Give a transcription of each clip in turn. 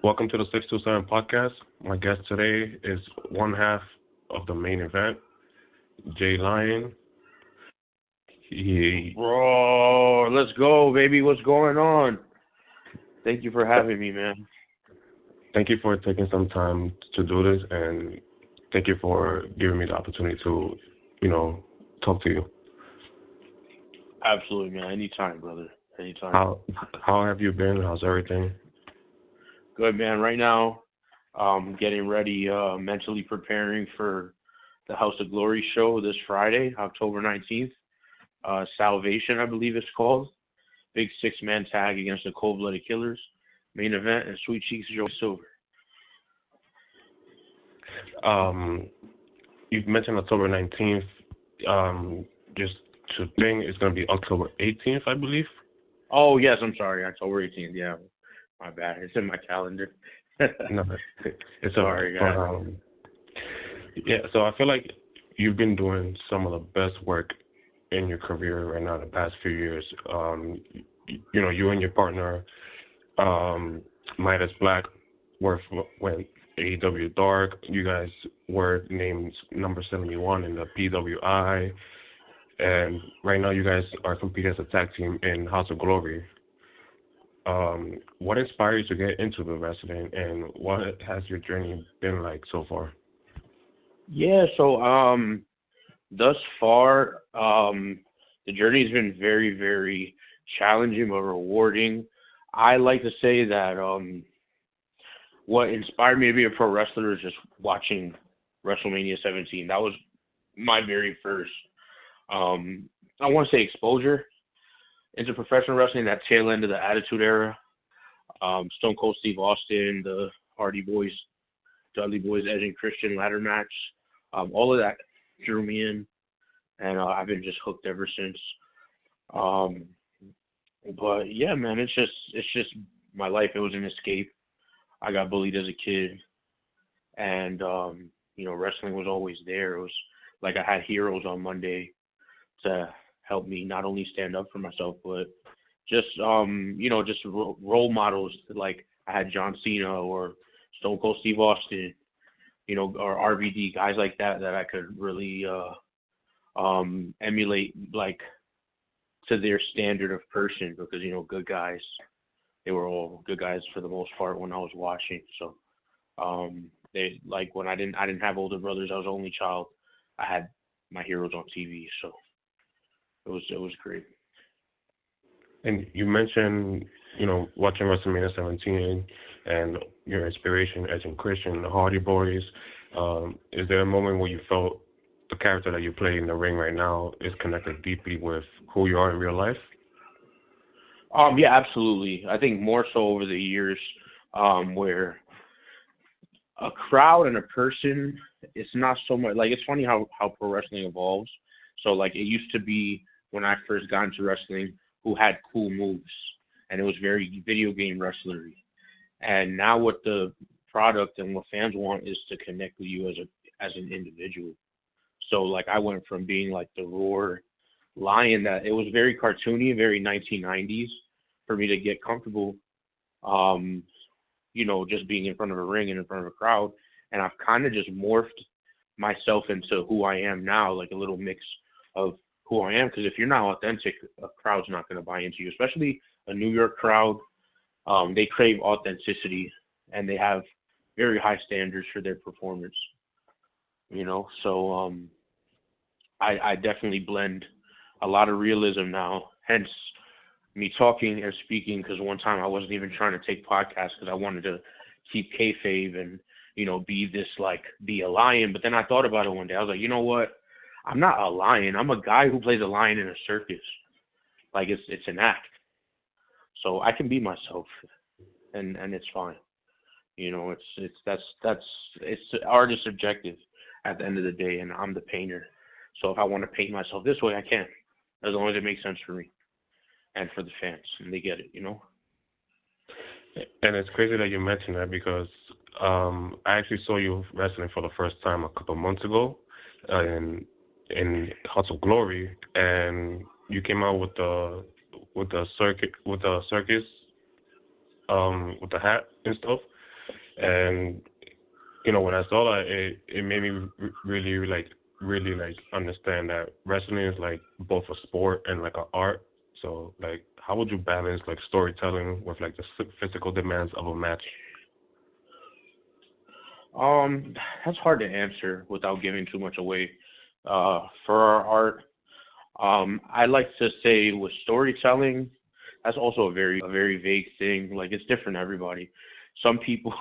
Welcome to the 627 podcast. My guest today is one half of the main event, Jay Lyon. He, Bro, let's go, baby. What's going on? Thank you for having me, man. Thank you for taking some time to do this, and thank you for giving me the opportunity to, talk to you. Absolutely, man. Anytime, brother. Anytime. How have you been? How's everything? Good, man. Right now, getting ready, mentally preparing for the House of Glory show this Friday, October 19th. Salvation, I believe it's called. Big six-man tag against the Cold-Blooded Killers. Main event, and Sweet Cheeks Joe Silver. You've mentioned October 19th. Just to think, it's going to be October 18th, I believe. Oh, yes, I'm sorry. October 18th, yeah. My bad. It's in my calendar. No, it's sorry, alright. Yeah, so I feel like you've been doing some of the best work in your career right now the past few years. You and your partner, Midas Black, went AEW Dark. You guys were named number 71 in the PWI. And right now you guys are competing as a tag team in House of Glory. What inspired you to get into the wrestling, and what has your journey been like so far? Yeah, so thus far, the journey has been very, very challenging but rewarding. I like to say that what inspired me to be a pro wrestler is just watching WrestleMania 17. That was my very first, I want to say, exposure into professional wrestling, that tail end of the Attitude Era. Stone Cold Steve Austin, the Hardy Boys, Dudley Boys, Edge and Christian ladder match. All of that drew me in, and I've been just hooked ever since. But yeah, man, it's just my life. It was an escape. I got bullied as a kid, and wrestling was always there. It was like I had heroes on Monday to help me not only stand up for myself, but just just role models. Like I had John Cena or Stone Cold Steve Austin, or RVD, guys like that I could really emulate, like, to their standard of person, because good guys, they were all good guys for the most part when I was watching. So they, like, when I didn't have older brothers, I was only child, I had my heroes on TV, so it was great. And you mentioned, watching WrestleMania 17 and your inspiration, Edge and Christian, the Hardy Boys. Is there a moment where you felt the character that you play in the ring right now is connected deeply with who you are in real life? Yeah, absolutely. I think more so over the years, where a crowd and a person, it's not so much like, it's funny how pro wrestling evolves. So like, it used to be when I first got into wrestling, who had cool moves, and it was very video game wrestlery. And now what the product and what fans want is to connect with you as an individual. So like, I went from being like the Roar Lion, that it was very cartoony, very 1990s for me to get comfortable, just being in front of a ring and in front of a crowd. And I've kind of just morphed myself into who I am now, like a little mix of who I am. Because if you're not authentic, a crowd's not going to buy into you, especially a New York crowd. They crave authenticity, and they have very high standards for their performance. So I definitely blend a lot of realism now. Hence me talking or speaking, because one time I wasn't even trying to take podcasts because I wanted to keep kayfabe and be a lion. But then I thought about it one day. I was like, you know what? I'm not a lion. I'm a guy who plays a lion in a circus. Like, it's an act. So I can be myself, and it's fine. It's art is subjective at the end of the day, and I'm the painter. So if I want to paint myself this way, I can, as long as it makes sense for me and for the fans, and they get it. And it's crazy that you mentioned that, because I actually saw you wrestling for the first time a couple months ago, in House of Glory, and you came out with the circus, with the hat and stuff. And when I saw that, it made me really like understand that wrestling is like both a sport and like an art. So like, how would you balance like storytelling with like the physical demands of a match? Um, that's hard to answer without giving too much away. For our art, I like to say with storytelling, that's also a very vague thing. Like it's different for everybody. Some people,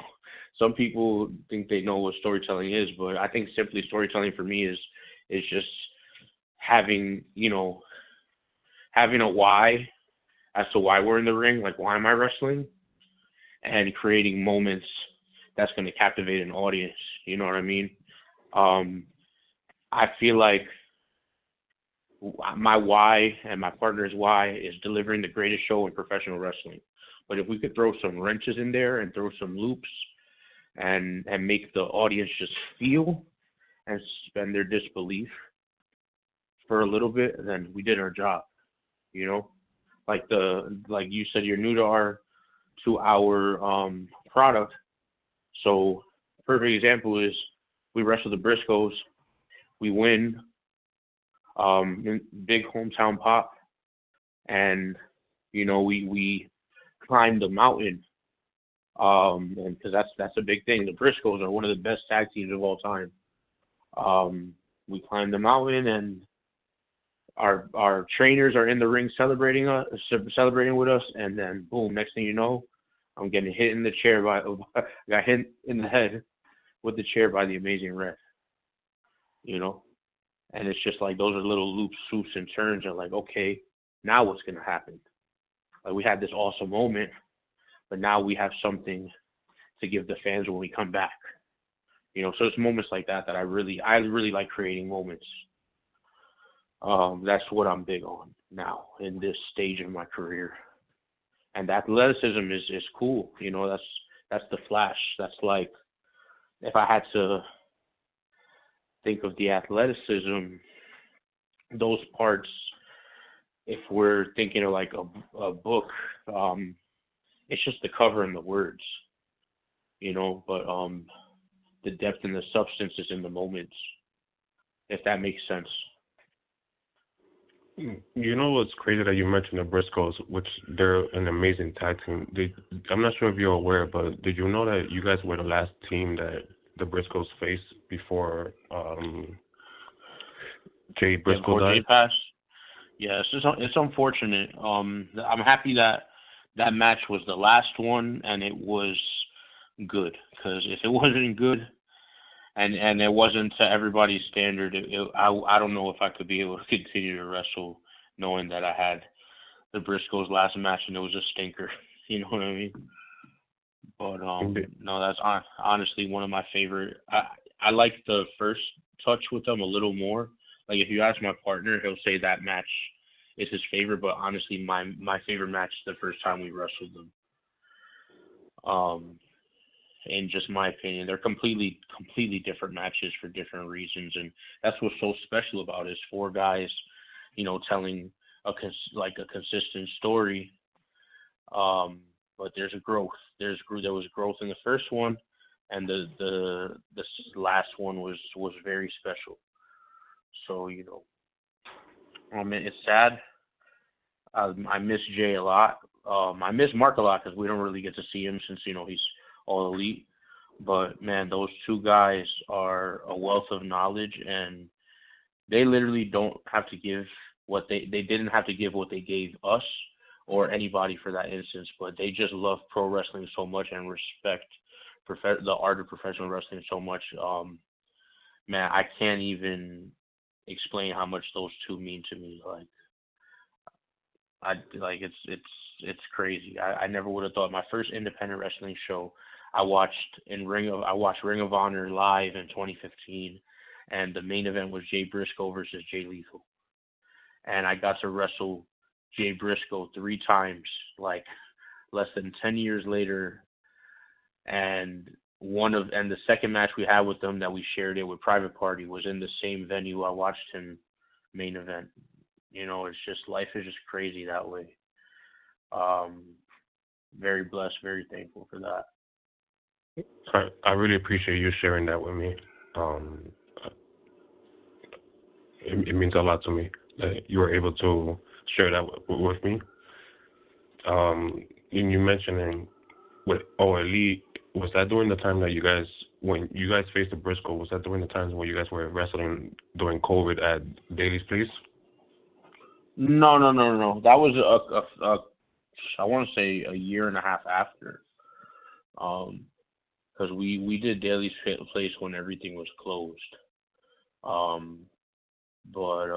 some people think they know what storytelling is, but I think simply storytelling for me is just having having a why as to why we're in the ring. Like why am I wrestling? And creating moments that's going to captivate an audience. You know what I mean? Um, I feel like my why and my partner's why is delivering the greatest show in professional wrestling. But if we could throw some wrenches in there and throw some loops and make the audience just feel and suspend their disbelief for a little bit, then we did our job. You know, like you said, you're new to our product. So perfect example is we wrestle the Briscoes, we win, big hometown pop, and we climbed the mountain, and because that's a big thing. The Briscoes are one of the best tag teams of all time. We climbed the mountain, and our trainers are in the ring celebrating with us, and then boom, next thing you know, I'm getting hit in the chair by got hit in the head with the chair by the Amazing Red. You know, and it's just like those are little loops, swoops, and turns. Are like, okay, now what's gonna happen? Like we had this awesome moment, but now we have something to give the fans when we come back. So it's moments like that that I really like creating moments. That's what I'm big on now in this stage of my career. And athleticism is cool. That's the flash. That's like if I had to think of the athleticism, those parts. If we're thinking of like a book, um, it's just the cover and the words, But the depth and the substance is in the moments, if that makes sense. You know what's crazy that you mentioned the Briscoes, which they're an amazing tag team. I'm not sure if you're aware, but did you know that you guys were the last team that the Briscoes faced before Jay Yeah, Briscoe before Jay died? passed. Yeah, it's unfortunate. I'm happy that that match was the last one and it was good. Because if it wasn't good and it wasn't to everybody's standard, I don't know if I could be able to continue to wrestle knowing that I had the Briscoes last match and it was a stinker. You know what I mean? But no, that's honestly one of my favorite. I like the first touch with them a little more. Like if you ask my partner, he'll say that match is his favorite. But honestly, my favorite match is the first time we wrestled them. Um, in just my opinion, they're completely different matches for different reasons, and that's what's so special about it. Is four guys, telling like a consistent story. But there's a growth. There was growth in the first one, and the last one was very special. So it's sad. I miss Jay a lot. I miss Mark a lot because we don't really get to see him since he's all elite. But man, those two guys are a wealth of knowledge, and they literally don't have to give what they didn't have to give what they gave us or anybody for that instance. But they just love pro wrestling so much and respect the art of professional wrestling so much. Man, I can't even explain how much those two mean to me. It's crazy. I never would have thought my first independent wrestling show I watched Ring of Honor live in 2015, and the main event was Jay Briscoe versus Jay Lethal, and I got to wrestle Jay Briscoe three times, like less than 10 years later, and the second match we had with them that we shared it with Private Party was in the same venue I watched him main event. It's just life is just crazy that way. Um, Very blessed, very thankful for that. I really appreciate you sharing that with me. Um, it means a lot to me that you were able to share that with me. And you mentioning with OLE, was that during the time that you guys, when you guys faced the Briscoe, was that during the times when you guys were wrestling during COVID at Daly's Place? No, no, no, no, no. That was I want to say a year and a half after. Because we did Daly's Place when everything was closed. Um, but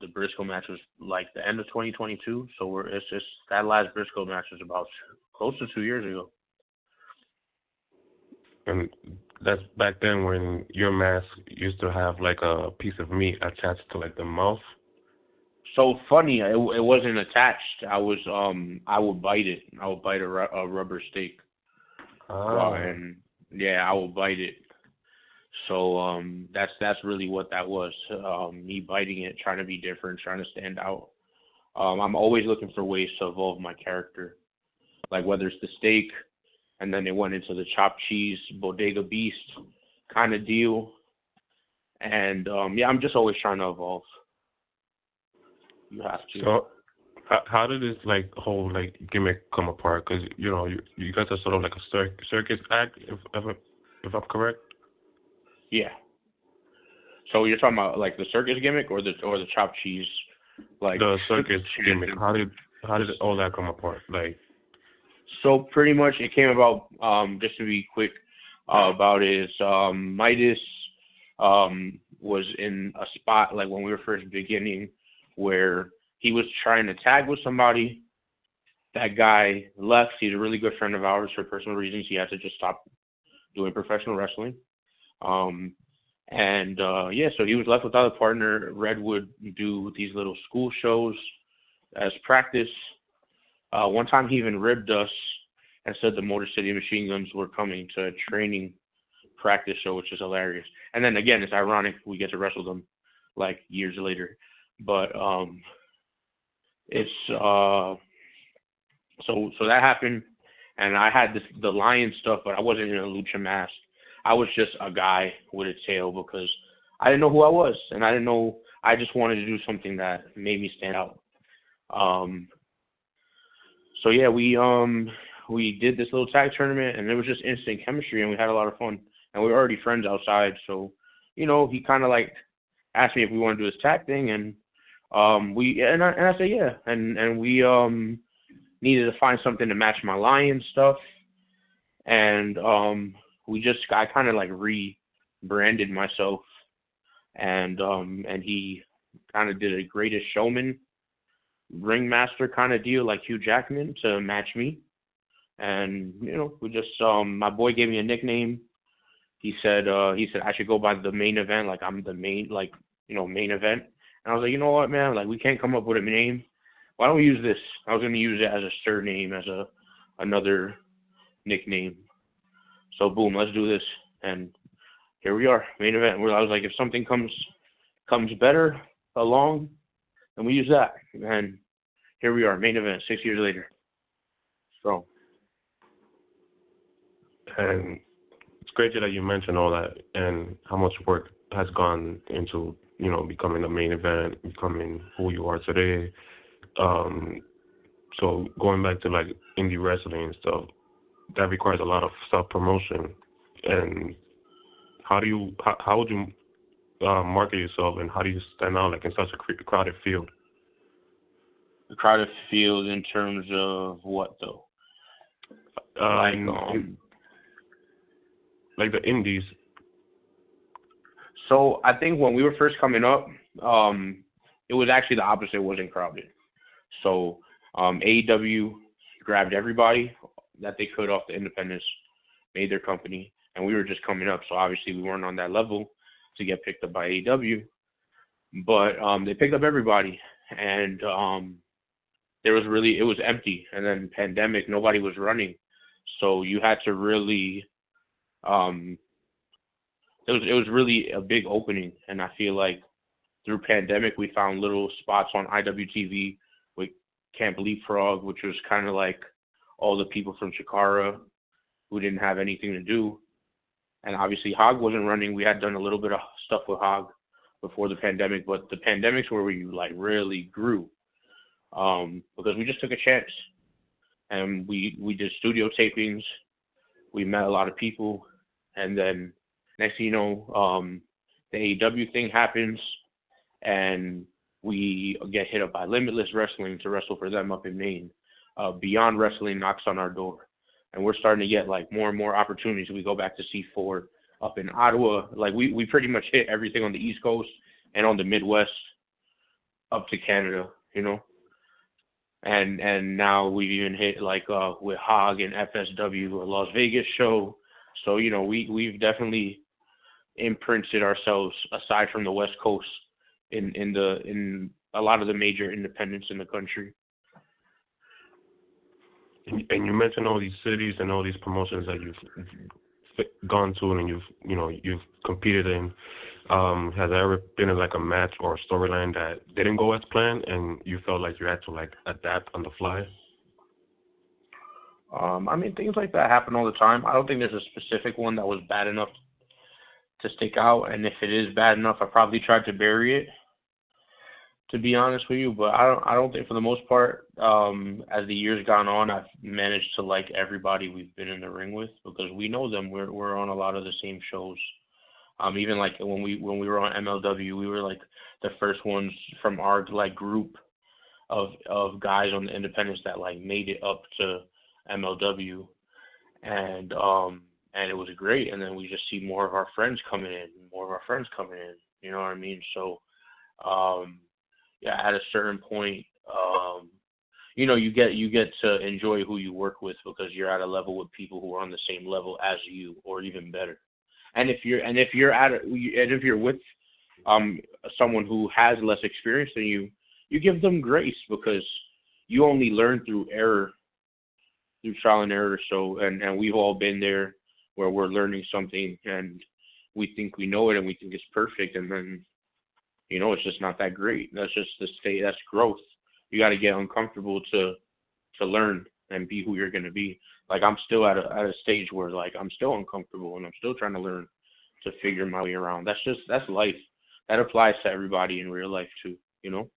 the Briscoe match was like the end of 2022. So it's just that last Briscoe match was about close to 2 years ago. And that's back then when your mask used to have like a piece of meat attached to like the mouth. So funny, it wasn't attached. I would bite it. I would bite a rubber steak. Ah, And yeah, I would bite it. So that's really what that was. Me biting it, trying to be different, trying to stand out. I'm always looking for ways to evolve my character, like whether it's the steak, and then it went into the chopped cheese, bodega beast kind of deal. And yeah, I'm just always trying to evolve. You have to. so how did this like whole like gimmick come apart? Because you guys are sort of like a circus act, if I'm correct. Yeah. So you're talking about like the circus gimmick or the chopped cheese, like The circus gimmick. champion. How did all that come apart? Like, So pretty much it came about. Just to be quick about it, is Midas was in a spot like when we were first beginning where he was trying to tag with somebody. That guy left. He's a really good friend of ours. For personal reasons, he had to just stop doing professional wrestling. Um, and yeah, so he was left without a partner. Red would do these little school shows as practice. One time he even ribbed us and said the Motor City Machine Guns were coming to a training practice show, which is hilarious. And then again, it's ironic we get to wrestle them like years later. But it's so that happened, and I had the lion stuff, but I wasn't in a lucha mask. I was just a guy with a tail because I didn't know who I was, and I didn't know. I just wanted to do something that made me stand out. Um, so yeah, we did this little tag tournament, and it was just instant chemistry, and we had a lot of fun. And we were already friends outside, so he kind of like asked me if we want to do this tag thing, and I said yeah, and we needed to find something to match my lion stuff, and I kind of like rebranded myself, and he kind of did a Greatest Showman ringmaster kind of deal like Hugh Jackman to match me, and we just my boy gave me a nickname. He said I should go by the main event, like I'm the main, like main event. And I was like, you know what, man, like we can't come up with a name. Why don't we use this? I was gonna use it as a surname, as another nickname. So boom, let's do this. And here we are, main event. Where I was like, if something comes better along, then we use that. And here we are, main event, 6 years later. So and it's great that you mentioned all that and how much work has gone into becoming the main event, becoming who you are today. Um, so going back to like indie wrestling and stuff, that requires a lot of self promotion. And how would you market yourself, and how do you stand out like in such a crowded field? the crowded field in terms of what though? Like Like the indies. So I think when we were first coming up, it was actually the opposite. It wasn't crowded. So AEW grabbed everybody that they could off the independents, made their company, and we were just coming up. So obviously we weren't on that level to get picked up by AEW, but they picked up everybody, and it was empty. And then pandemic, nobody was running, so you had to really um, it was really a big opening, and I feel like through pandemic we found little spots on IWTV with Camp Leapfrog, which was kind of like all the people from Chikara who didn't have anything to do. And obviously Hog wasn't running. We had done a little bit of stuff with Hog before the pandemic, but the pandemic's where we like really grew, because we just took a chance and we did studio tapings. We met a lot of people, and then next thing you know, the AEW thing happens, and we get hit up by Limitless Wrestling to wrestle for them up in Maine. Beyond Wrestling knocks on our door, and we're starting to get like more and more opportunities. We go back to C4 up in Ottawa. Like we pretty much hit everything on the East Coast and on the Midwest up to Canada, you know. And now we've even hit like with Hog and FSW, a Las Vegas show. So, you know, we've definitely imprinted ourselves aside from the West Coast in a lot of the major independents in the country. And you mentioned all these cities and all these promotions that you've gone to and you've competed in. Has there ever been like a match or a storyline that didn't go as planned and you felt like you had to like adapt on the fly? I mean, things like that happen all the time. I don't think there's a specific one that was bad enough to stick out, and if it is bad enough, I probably tried to bury it, to be honest with you. But I don't think for the most part, as the years gone on, I've managed to like everybody we've been in the ring with, because we know them. We're on a lot of the same shows. Even like when we were on MLW, we were like the first ones from our like group of guys on the independents that like made it up to MLW, and it was great. And then we just see more of our friends coming in, you know what I mean? So yeah, at a certain point, you know, you get to enjoy who you work with, because you're at a level with people who are on the same level as you or even better. And if you're with someone who has less experience than you, you give them grace, because you only learn through trial and error. So, and we've all been there where we're learning something and we think we know it and we think it's perfect, and then, you know, it's just not that great. That's just the state. That's growth. You got to get uncomfortable to learn and be who you're going to be. Like, I'm still at a stage where like I'm still uncomfortable and I'm still trying to learn to figure my way around. That's life. That applies to everybody in real life too, you know?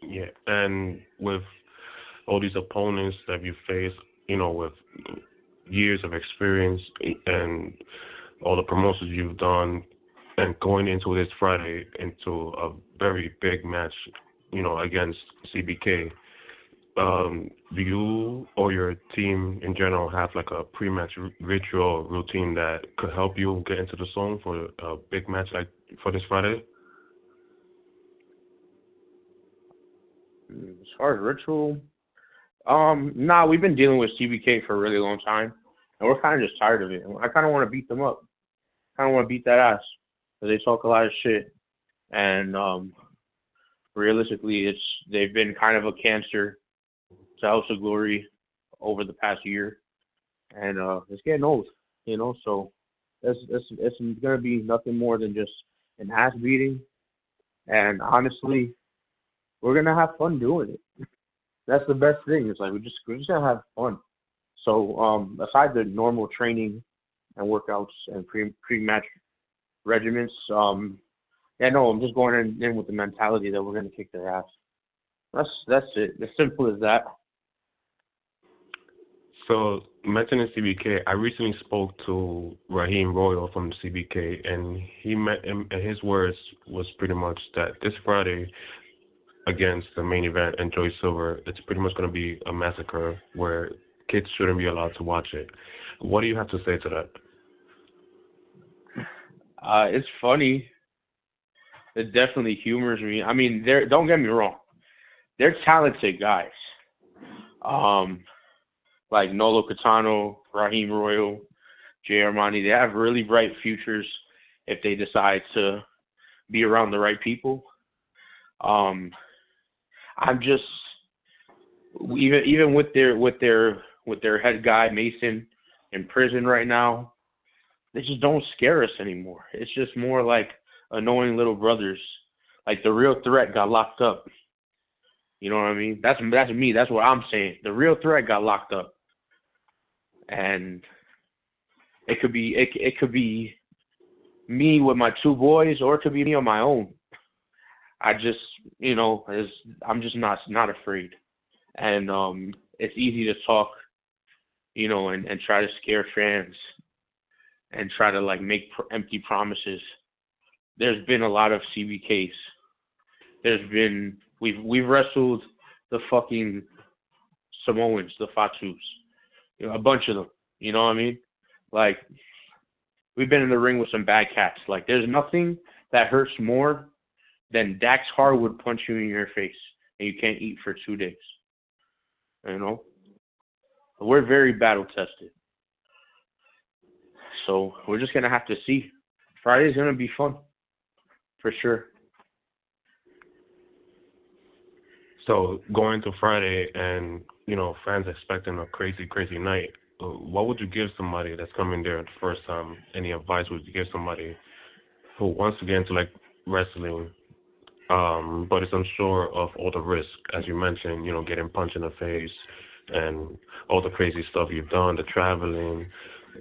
Yeah, and with all these opponents that you face, you know, with years of experience and all the promotions you've done, and going into this Friday into a very big match, you know, against CBK, do you or your team in general have like a pre-match ritual routine that could help you get into the zone for a big match like for this Friday? As far as ritual, nah, we've been dealing with CBK for a really long time, and we're kind of just tired of it. I kind of want to beat them up. Kind of want to beat that ass, because they talk a lot of shit, and realistically, they've been kind of a cancer to House of Glory over the past year, and it's getting old, you know. So it's gonna be nothing more than just an ass beating, and honestly, we're gonna have fun doing it. That's the best thing. It's like we're just gonna have fun. So aside the normal training and workouts and pre-match regiments, yeah, no, I'm just going in with the mentality that we're gonna kick their ass. That's it. As simple as that. So, mentioning CBK, I recently spoke to Raheem Royal from CBK, and and his words was pretty much that this Friday against the main event and Joy Silver, it's pretty much going to be a massacre where kids shouldn't be allowed to watch it. What do you have to say to that? It's funny. It definitely humors me. I mean, don't get me wrong. They're talented guys. Like Nolo Catano, Raheem Royal, Jay Armani, they have really bright futures if they decide to be around the right people. I'm just even with their head guy Mason in prison right now, they just don't scare us anymore. It's just more like annoying little brothers. Like the real threat got locked up. You know what I mean? That's me. That's what I'm saying. The real threat got locked up. and it could be me with my two boys, or it could be me on my own. I just, I'm just not afraid, and it's easy to talk, and try to scare fans and try to like make empty promises. There's been a lot of CBKs. We've wrestled the fucking Samoans, the Fatus, a bunch of them. You know what I mean? Like, we've been in the ring with some bad cats. Like, there's nothing that hurts more than Dax Harwood punch you in your face and you can't eat for 2 days. You know? We're very battle tested. So we're just gonna have to see. Friday's gonna be fun, for sure. So going to Friday and, fans expecting a crazy, crazy night, what would you give somebody that's coming there the first time? Any advice would you give somebody who wants to get into like wrestling, but is unsure of all the risk, as you mentioned, getting punched in the face and all the crazy stuff you've done, the traveling,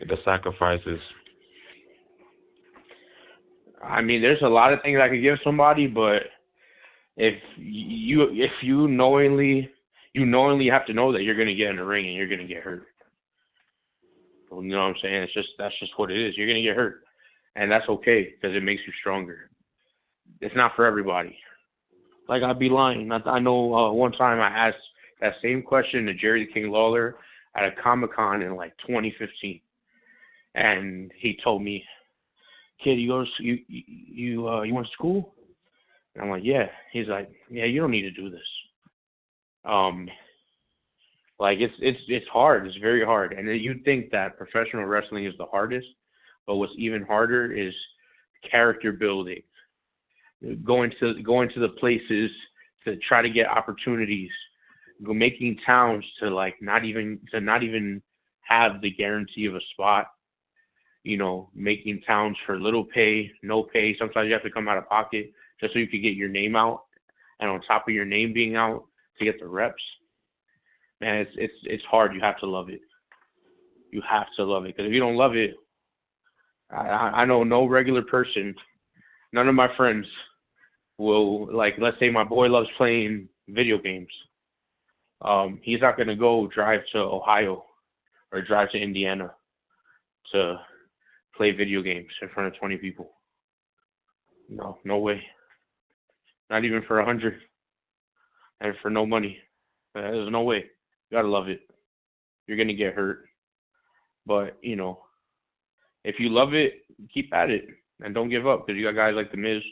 the sacrifices? I mean, there's a lot of things I could give somebody, but if you knowingly have to know that you're gonna get in the ring and you're gonna get hurt. You know what I'm saying? That's just what it is. You're gonna get hurt, and that's okay because it makes you stronger. It's not for everybody. Like, I'd be lying. I know one time I asked that same question to Jerry the King Lawler at a Comic-Con in like 2015, and he told me, "Kid, you went to school?" And I'm like, "Yeah." He's like, "Yeah, you don't need to do this." Like, it's hard. It's very hard, and you'd think that professional wrestling is the hardest, but what's even harder is character building, going to the places to try to get opportunities, making towns to not even have the guarantee of a spot. Making towns for little pay, no pay. Sometimes you have to come out of pocket just so you could get your name out, and on top of your name being out, to get the reps. Man, it's hard. You have to love it. You have to love it, because if you don't love it, I know no regular person, none of my friends will, like, let's say my boy loves playing video games. He's not going to go drive to Ohio or drive to Indiana to play video games in front of 20 people. No way. Not even for 100, and for no money. There's no way. You gotta love it. You're gonna get hurt, but if you love it, keep at it and don't give up, because you got guys like the Miz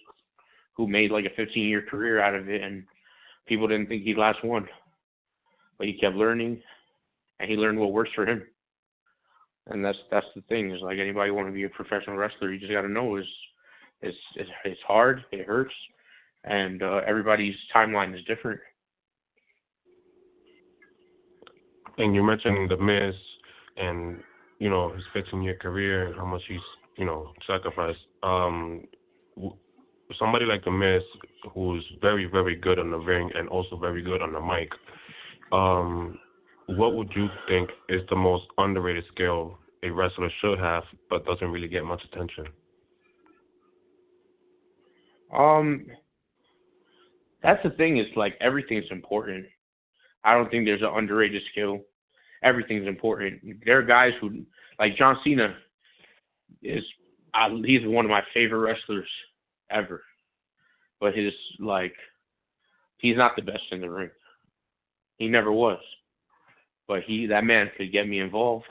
who made like a 15-year career out of it, and people didn't think he'd last one, but he kept learning, and he learned what works for him. And that's the thing. Is like, anybody want to be a professional wrestler, you just got to know it's hard, it hurts, and everybody's timeline is different. And you mentioned the Miz and, his 15-year career and how much he's, sacrificed. Somebody like the Miz, who's very, very good on the ring and also very good on the mic, what would you think is the most underrated skill a wrestler should have but doesn't really get much attention? That's the thing, is like, everything's important. I don't think there's an underrated skill. Everything's important. There are guys who, like John Cena, he's one of my favorite wrestlers ever. But he's not the best in the ring. He never was. But that man could get me involved.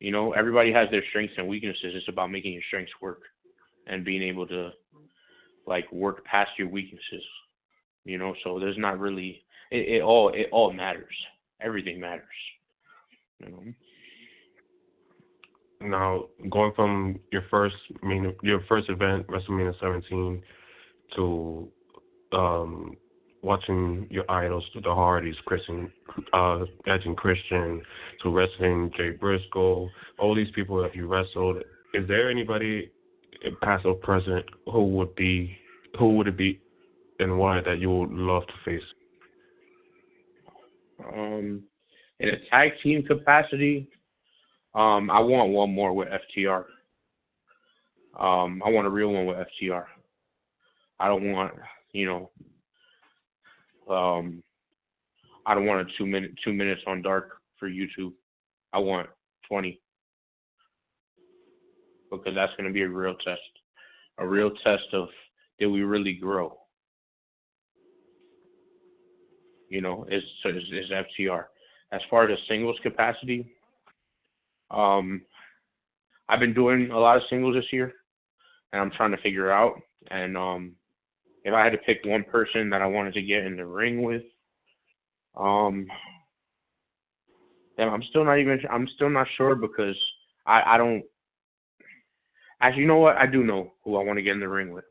Everybody has their strengths and weaknesses. It's about making your strengths work and being able to work past your weaknesses. So there's not really, it all matters. Everything matters. Now, going from your first event, WrestleMania 17, to watching your idols, the Hardys, Edge and Christian, to wrestling Jay Briscoe, all these people that you wrestled, is there anybody, past or present, who would it be and why, that you would love to face? In a tag team capacity, I want one more with FTR. I want a real one with FTR. I don't want, you know, um, I don't want a 2 minutes on dark for YouTube. I want 20 because that's going to be a real test of did we really grow? You know, is FTR. As far as the singles capacity, um, I've been doing a lot of singles this year, and I'm trying to figure out. And if I had to pick one person that I wanted to get in the ring with, um, then I'm still not sure because I don't. Actually, you know what? I do know who I want to get in the ring with.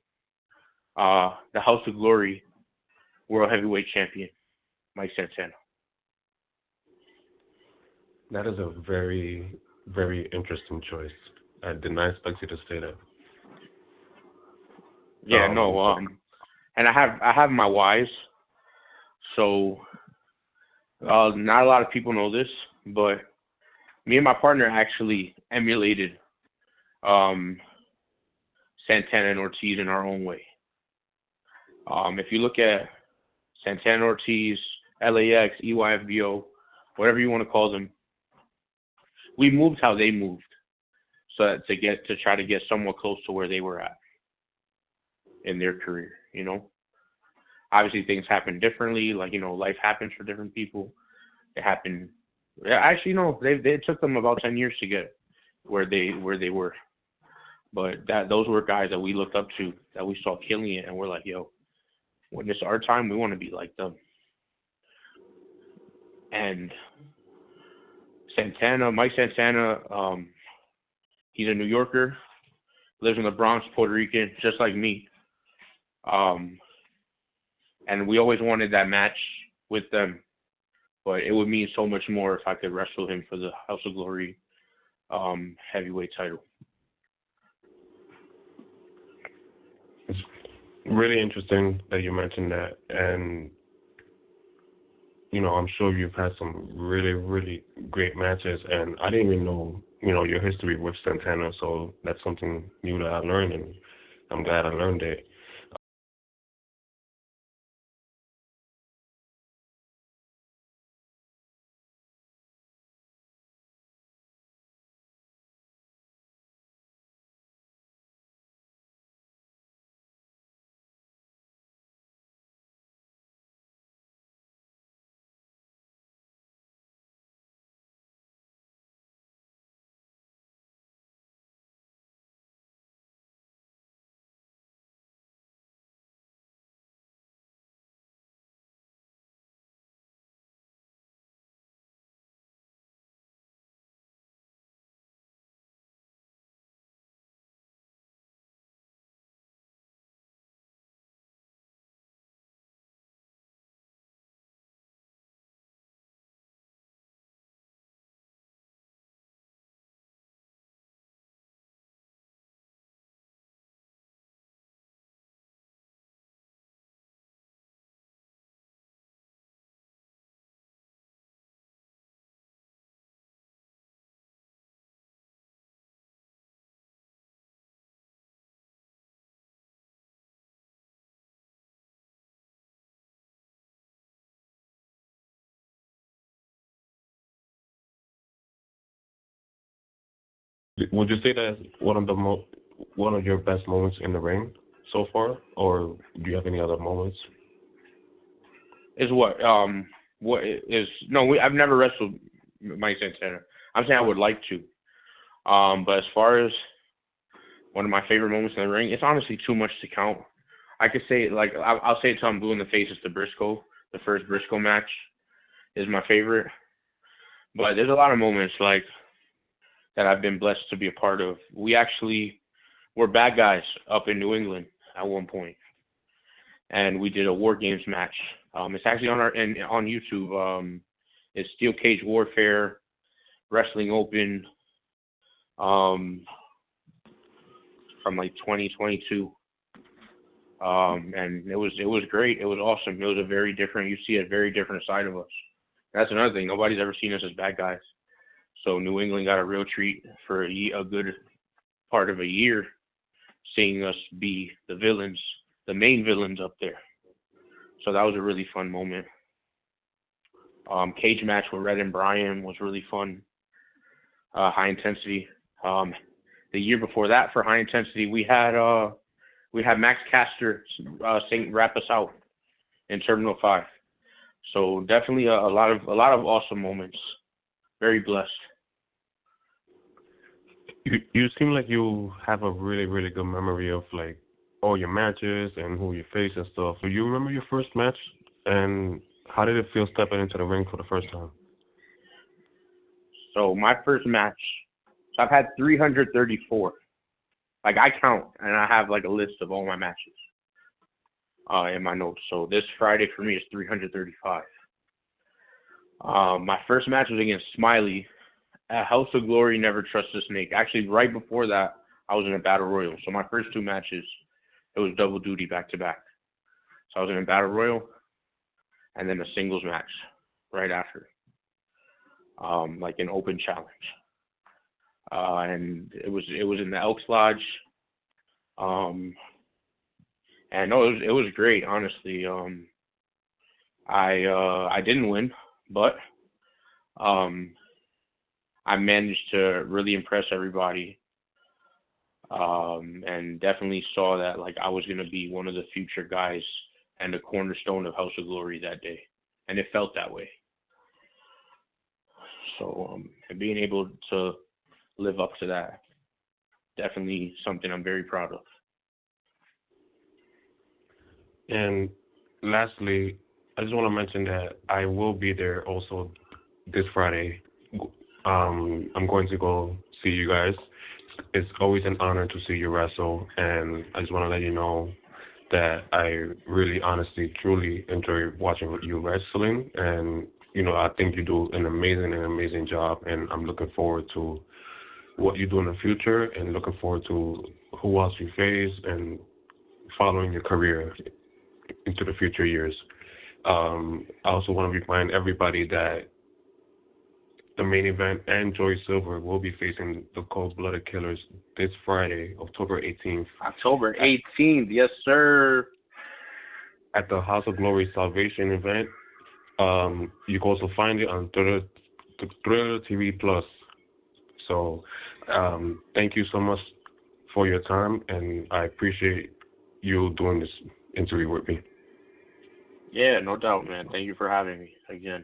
The House of Glory World Heavyweight Champion, Mike Santana. That is a very, very interesting choice. I did not expect you to say that. Yeah, no. So, And I have my whys. So not a lot of people know this, but me and my partner actually emulated um, Santana and Ortiz in our own way. If you look at Santana Ortiz, LAX, EYFBO, whatever you want to call them, we moved how they moved, so that to try to get somewhat close to where they were at in their career. You know, obviously things happen differently. Like, you know, life happens for different people. It happened. Actually, no, they took them about 10 years to get where they were. But those were guys that we looked up to, that we saw killing it, and we're like, yo, when it's our time, we want to be like them. And Mike Santana, he's a New Yorker, lives in the Bronx, Puerto Rican, just like me. And we always wanted that match with them, but it would mean so much more if I could wrestle him for the House of Glory heavyweight title. it's really interesting that you mentioned that. And, you know, I'm sure you've had some really, really great matches. And I didn't even know, you know, your history with Santana. So that's something new that I learned. And I'm glad I learned it. Would you say that's one of your best moments in the ring so far, or do you have any other moments? Is what is no? I've never wrestled Mike Santana. I'm saying I would like to. But as far as one of my favorite moments in the ring, it's honestly too much to count. I could say, like, I'll say it till I'm blue in the face. It's the first Briscoe match is my favorite. But there's a lot of moments like that I've been blessed to be a part of. We actually were bad guys up in New England at one point, and we did a War Games match. It's actually on YouTube. It's Steel Cage Warfare, Wrestling Open, from like 2022. And it was great. It was awesome. It was you see a very different side of us. That's another thing. Nobody's ever seen us as bad guys. So New England got a real treat for a good part of a year, seeing us be the villains, the main villains up there. So that was a really fun moment. Cage match with Red and Brian was really fun. High intensity. The year before that for high intensity, we had Max Caster wrap us out in Terminal 5. So definitely a lot of awesome moments. Very blessed. You seem like you have a really really good memory of like all your matches and who you face and stuff. Do you remember your first match and how did it feel stepping into the ring for the first time? So my first match, so I've had 334. Like I count and I have like a list of all my matches in my notes. So this Friday for me is 335. My first match was against Smiley at House of Glory. Never Trust a Snake. Actually, right before that, I was in a battle royal. So my first two matches, it was double duty back to back. So I was in a battle royal and then a singles match right after, like an open challenge. And it was in the Elks Lodge. And no, it was great, honestly. I didn't win, but I managed to really impress everybody. And definitely saw that like I was gonna be one of the future guys and the cornerstone of House of Glory that day, and it felt that way. So and being able to live up to that, definitely something I'm very proud of. And lastly, I just want to mention that I will be there also this Friday. I'm going to go see you guys. It's always an honor to see you wrestle, and I just want to let you know that I really, honestly, truly enjoy watching you wrestling, and I think you do an amazing job, and I'm looking forward to what you do in the future, and looking forward to who else you face, and following your career into the future years. I also want to remind everybody that the main event and Joy Silver will be facing the Cold Blooded Killers this Friday, October 18th. October 18th, yes, sir. At the House of Glory Salvation event. You can also find it on Thriller TV Plus. So, thank you so much for your time, and I appreciate you doing this interview with me. Yeah, no doubt, man. Thank you for having me again.